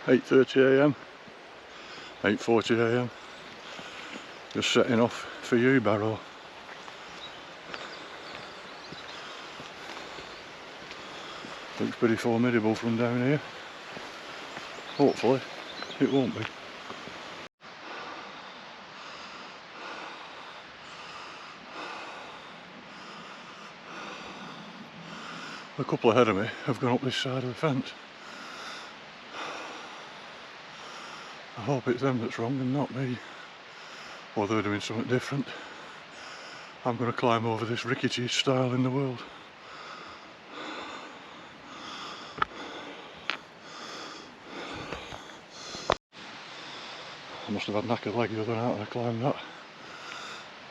8:30 AM, 8:40 AM, just setting off for Yewbarrow. Looks pretty formidable from down here. Hopefully it won't be. A couple ahead of me have gone up this side of the fence. I hope it's them that's wrong and not me, or they're doing something different. I'm going to climb over this ricketiest stile in the world. I must have had knackered leg the other night when I climbed that.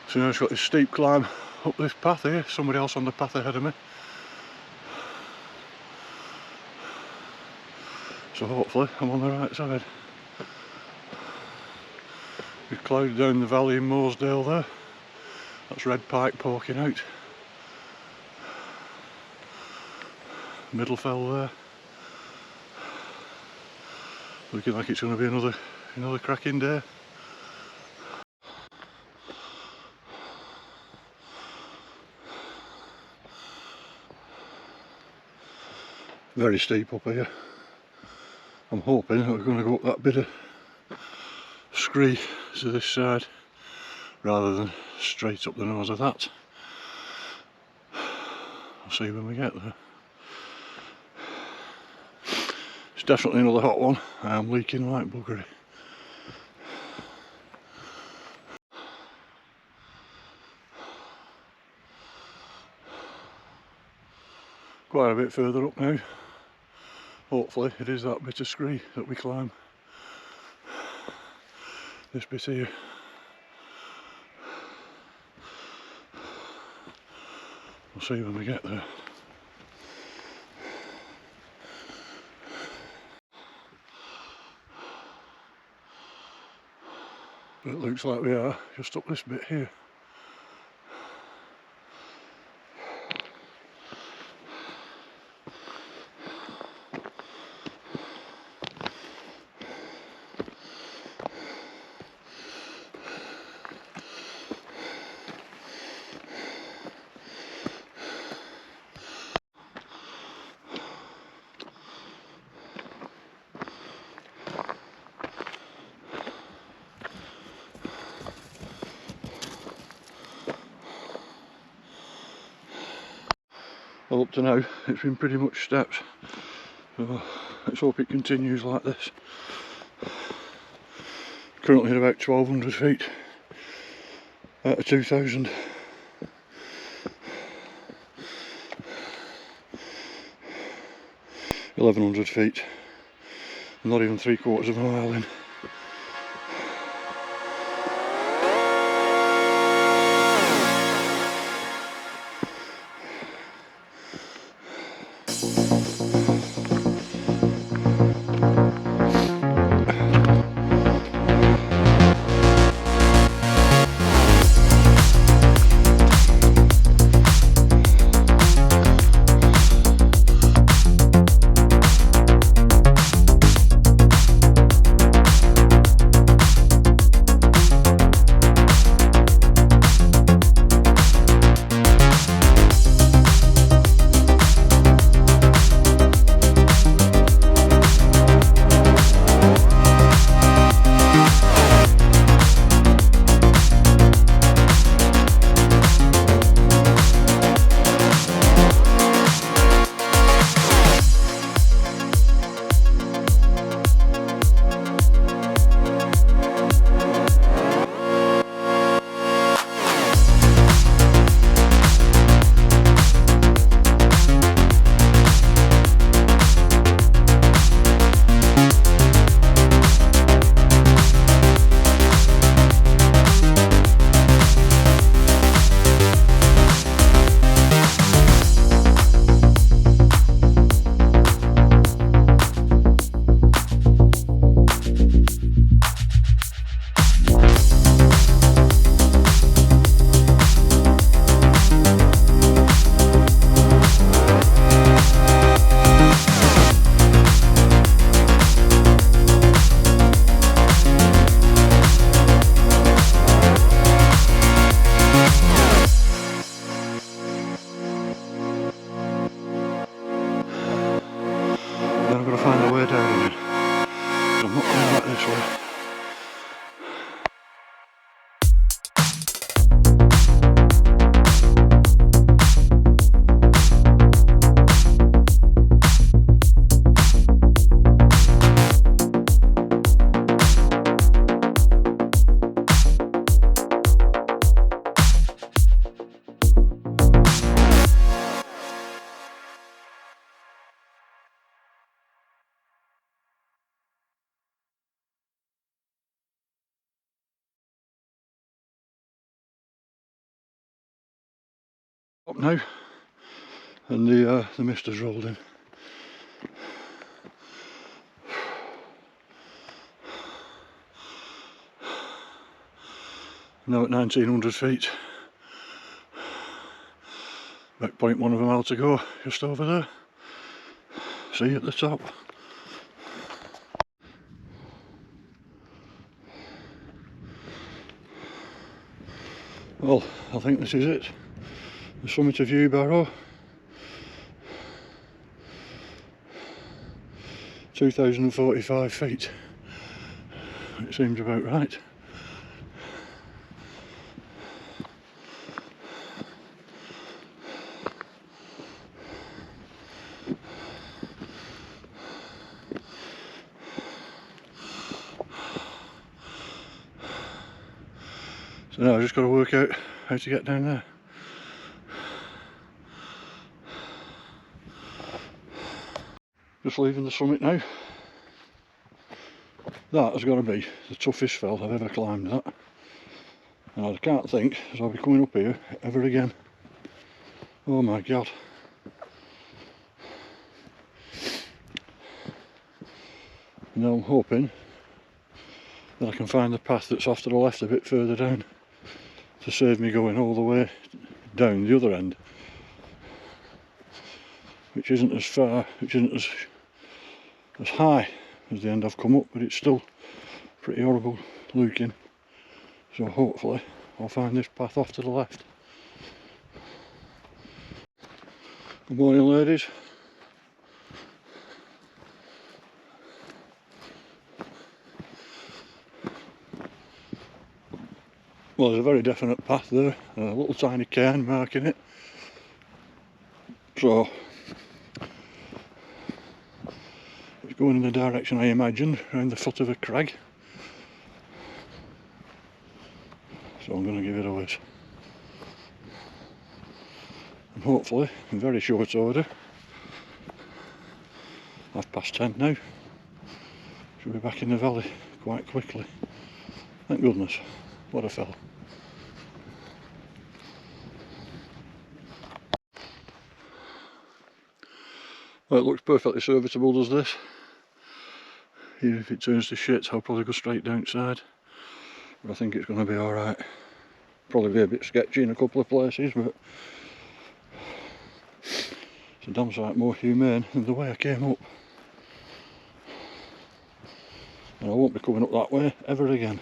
So now it's got this steep climb up this path here, somebody else on the path ahead of me. So hopefully I'm on the right side. We've clouded down the valley in Wasdale there. That's red pike poking out. Middle fell there. Looking like it's going to be another cracking day. Very steep up here. I'm hoping that we're going to go up that bit of scree to this side rather than straight up the nose of that. I'll see when we get there. It's definitely another hot one. I am leaking like buggery. Quite a bit further up now. Hopefully it is that bit of scree that we climb. This bit here. We'll see when we get there. But it looks like we are just up this bit here. Well, up to now it's been pretty much steps, so let's hope it continues like this. Currently at about 1200 feet out of 2000. $1,100 feet, not even 3/4 of a mile in. got to find a way down again. I'm not going back this way. Up now, and the mist has rolled in. Now at 1900 feet, about 0.1 of a mile to go, just over there. See you at the top. Well, I think this is it. The summit of Yewbarrow. 2045 feet. It seems about right. So now I've just got to work out how to get down there. Just leaving the summit now. That has got to be the toughest fell I've ever climbed, that. And I can't think as I'll be coming up here ever again. Oh my god. Now I'm hoping that I can find the path that's off to the left a bit further down to save me going all the way down the other end, which isn't as far, which isn't as high as the end I've come up, but it's still pretty horrible looking. So hopefully I'll find this path off to the left. Good morning, ladies. Well, there's a very definite path there, a little tiny cairn marking it. So it's going in the direction I imagined, around the foot of a crag. So I'm going to give it a whiz. And hopefully, in very short order, 10:30 now, should be back in the valley quite quickly. Thank goodness, what a fell. Well, it looks perfectly serviceable, does this? Even if it turns to shit, I'll probably go straight downside. But I think it's going to be alright. Probably be a bit sketchy in a couple of places, but it's a damn sight more humane than the way I came up. And I won't be coming up that way ever again.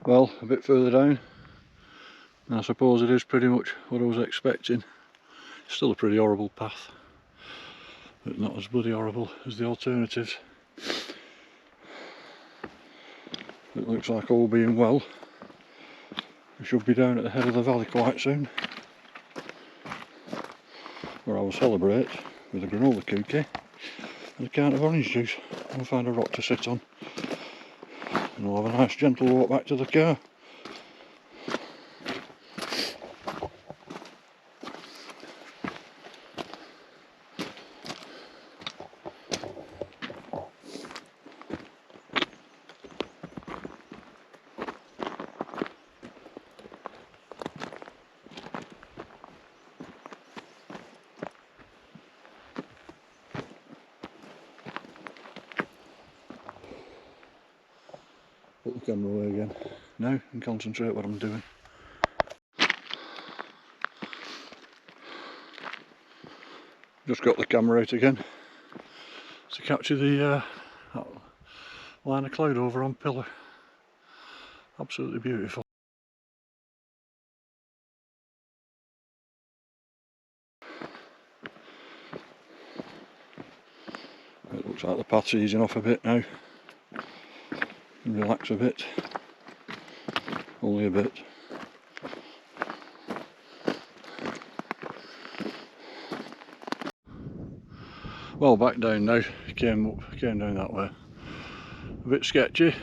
Well, a bit further down, and I suppose it is pretty much what I was expecting. Still a pretty horrible path, but not as bloody horrible as the alternatives. It looks like, all being well, we should be down at the head of the valley quite soon, where I will celebrate with a granola cookie and a can of orange juice. I'll find a rock to sit on, and we'll have a nice gentle walk back to the car. Put the camera away again now and concentrate what I'm doing. Just got the camera out again to capture the line of cloud over on Pillar. Absolutely beautiful. Looks like the path's easing off a bit now. Relax a bit. Only a bit. Well, back down now. Came down that way. A bit sketchy.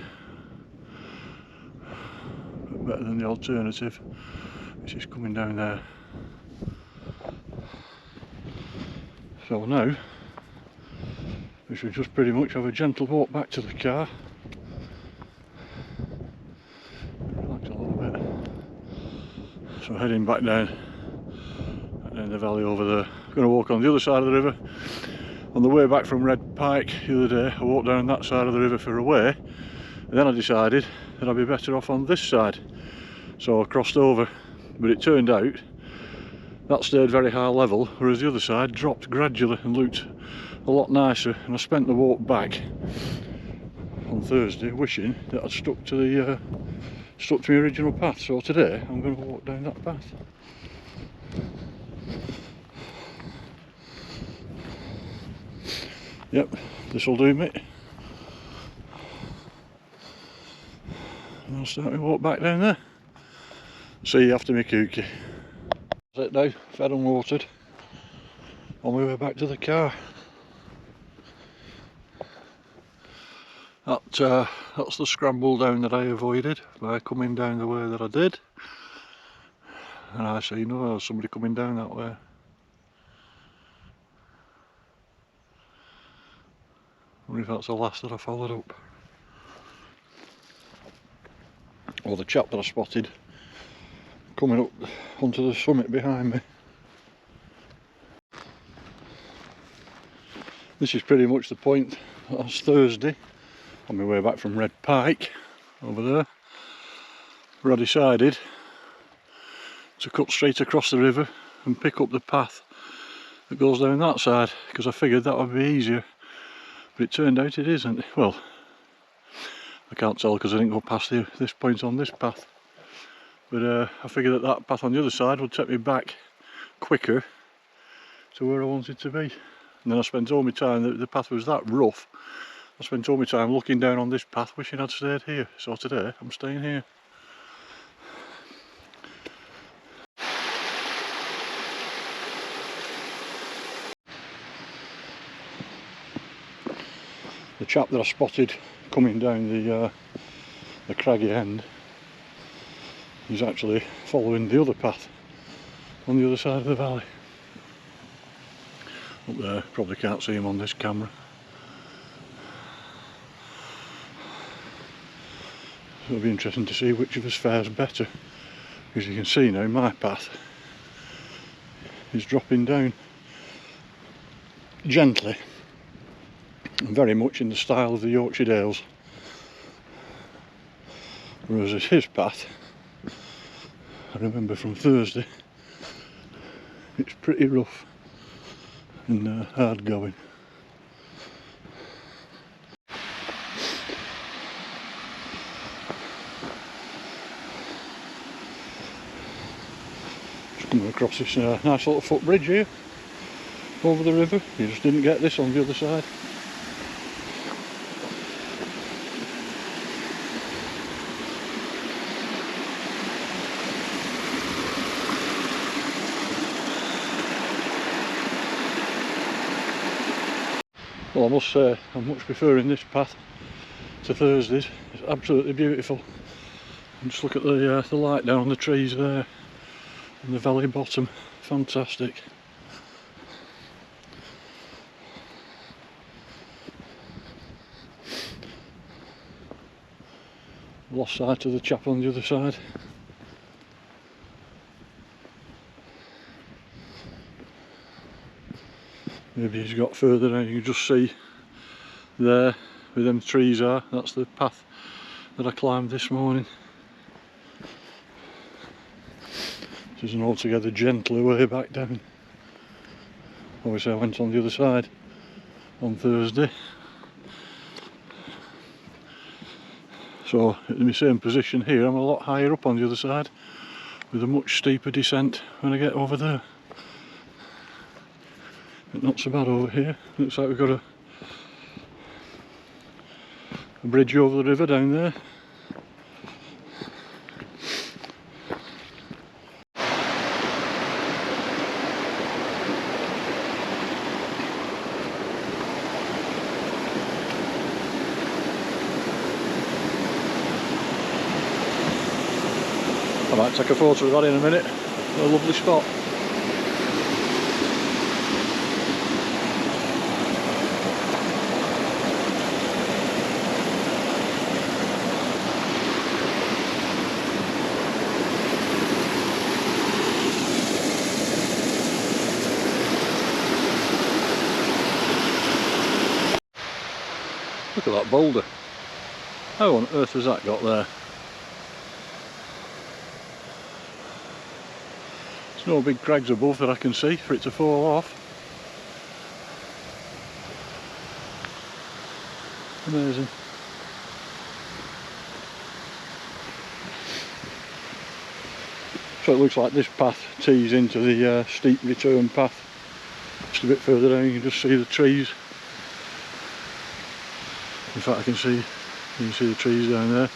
But better than the alternative, which is coming down there. So now we should just pretty much have a gentle walk back to the car. Relax a little bit. So heading back down the valley over there. I'm going to walk on the other side of the river. On the way back from Red Pike the other day, I walked down that side of the river for a way, and then I decided that I'd be better off on this side. So I crossed over, but it turned out that stayed very high level, whereas the other side dropped gradually and looked a lot nicer. And I spent the walk back on Thursday wishing that I'd stuck to my original path. So today I'm going to walk down that path. Yep, this will do me. And I'll start my walk back down there. See you after me cookie. That's it now, fed and watered. On my way back to the car. That's the scramble down that I avoided by coming down the way that I did. And I see no, somebody coming down that way. I wonder if that's the last that I followed up. Or the chap that I spotted coming up onto the summit behind me. This is pretty much the point last Thursday on my way back from Red Pike over there, where I decided to cut straight across the river and pick up the path that goes down that side, because I figured that would be easier. But it turned out it isn't. Well, I can't tell because I didn't go past this point on this path. But I figured that path on the other side would take me back quicker to where I wanted to be. And then I spent all my time, the path was that rough, I spent all my time looking down on this path wishing I'd stayed here. So today I'm staying here. The chap that I spotted coming down the craggy end, he's actually following the other path on the other side of the valley. Up there, probably can't see him on this camera. So it'll be interesting to see which of us fares better, because you can see now my path is dropping down gently. Very much in the style of the Yorkshire Dales, whereas his path, I remember from Thursday, it's pretty rough and hard going. Just coming across this nice little footbridge here over the river. You just didn't get this on the other side. Well, I must say I'm much preferring this path to Thursday's. It's absolutely beautiful. And just look at the light down on the trees there in the valley bottom. Fantastic. Lost sight of the chap on the other side. Maybe he's got further now. You can just see there where them trees are. That's the path that I climbed this morning. This is an altogether gentler way back down. Obviously I went on the other side on Thursday. So in the same position here, I'm a lot higher up on the other side with a much steeper descent when I get over there. But not so bad over here. Looks like we've got a bridge over the river down there. I might take a photo of that in a minute. A lovely spot. Look at that boulder. How on earth has that got there? There's no big crags above that I can see for it to fall off. Amazing. So it looks like this path tees into the steep return path. Just a bit further down you can just see the trees. In fact you can see the trees down there.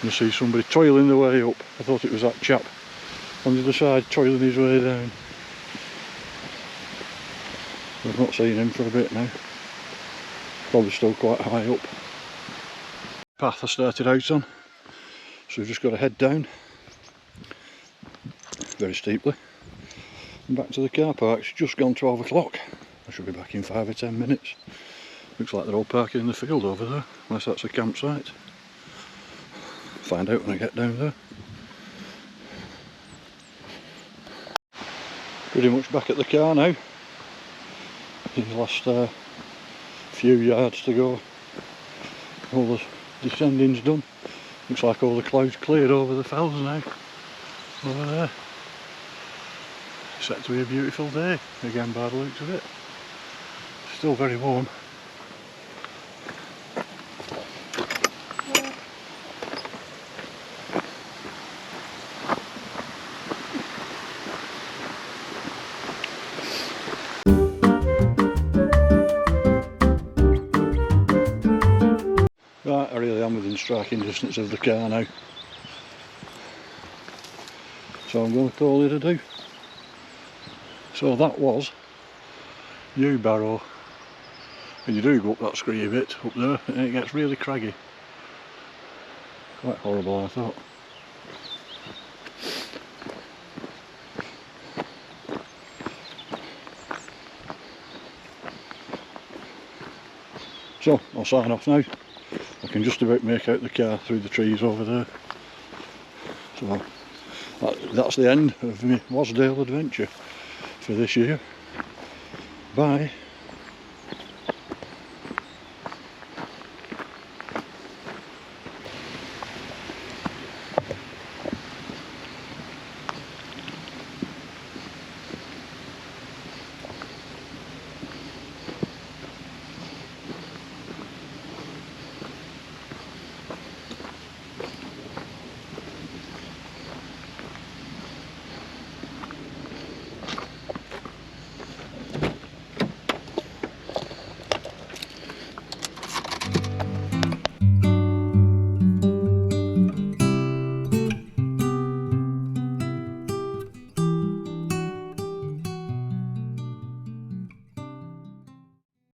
You see somebody toiling their way up. I thought it was that chap on the other side toiling his way down. I've not seen him for a bit now. Probably still quite high up. Path I started out on. So we've just got to head down very steeply and back to the car park. It's just gone 12 o'clock. I should be back in 5 or 10 minutes. Looks like they're all parking in the field over there, unless that's a campsite. Find out when I get down there. Pretty much back at the car now. These last few yards to go. All the descending's done. Looks like all the clouds cleared over the fells now. Over there. It's set to be a beautiful day again by the looks of it. Still very warm. Right, I really am within striking distance of the car now. So I'm going to call it a do. So that was Yewbarrow. And you do go up that scree bit up there and it gets really craggy. Quite horrible I thought. So I'll sign off now. I can just about make out the car through the trees over there. So that's the end of my Wasdale adventure for this year. Bye.